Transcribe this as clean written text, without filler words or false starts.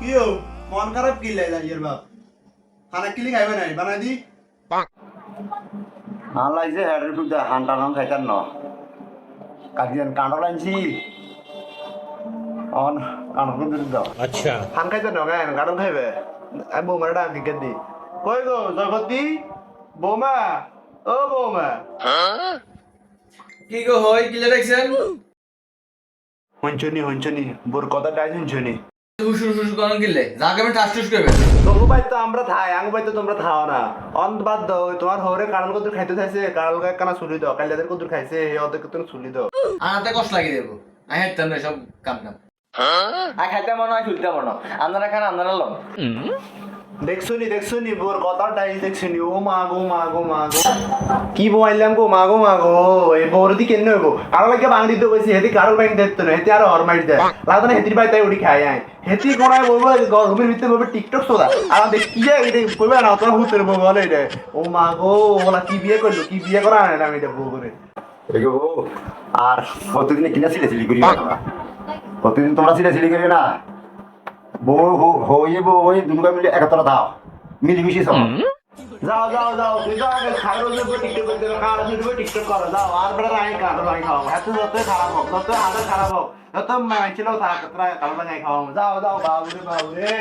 কিও মন খারাপ কি লাই যাইয়ের বাপ খানা কিলি খাইবে নাই বানাই দি হান লাগছে হেডের খুঁজে হানটা নাম খাইতার ন কাকিয়ান কাঁড় লাইনছি অন কাঁড় খুঁজে দাও अच्छा হান খাইতে ন গান গাড়ন খাইবে আমি বৌমার ডাক দিকে দি কই গো জগতি বৌমা ও বৌমা কি গো হই কিলে দেখছেন হঞ্চনি বোর কথা ডাই হঞ্চনি হুসুর হুসুর কোন কিলে যাকে আমি টাস টুস করবে তোকে ভাই তো আমরা থাই আঙ্গ ভাই তো তোমরা থাও না অন্ত বাদ দাও তোমার হরে কারণ কত খাইতে চাইছে কারণ কানা চুলি দাও কালিয়াদের কত খাইছে এই অত কত চুলি দাও আনাতে কষ্ট লাগি দেবো আমি হেঁটতাম না সব কাম কাম আর খাইতে মনে হয় শুনতে মনে আপনারা খান আপনারা লম দেখছুনি বোর কথাটাই দেখছুনি ও মা গো কি বইলাম গো মা গো এই বোর দি কেন হইবো কারো লাগে বাং দিতে কইছি হেতি কারো বাং দিতে না হেতি আর হর মাইর দেয় লাগতো না হেতির বাই তাই উড়ি খাই আই হেতি কোনায় বলবো রুমের ভিতরে বলবো টিকটক সোদা আর দেখ কি এটা কইবে না তোর হুতের বউ বলে এটা ও মা গো ওলা কি বিয়ে করলো কি বিয়ে করা না আমি এটা বউ করে দেখো আর কতদিনে কিনা সিলেছিলি করি কতদিন তোমরা সিলেছিলি করি না বউ হইয়ে বউ হয়ে দুর্গা মিলে একতলা দাও মিলিমিশি সব যাও তুই তো আগে খাই রোজ টিকটক করতে কার ভিডিও টিকটক করো যাও আর বড় রাই কার রাই খাও এত যতই খারাপ হোক যতই হাজার খারাপ হোক যত মাইছিল থাক তোরা কার রাই খাও যাও বাবু রে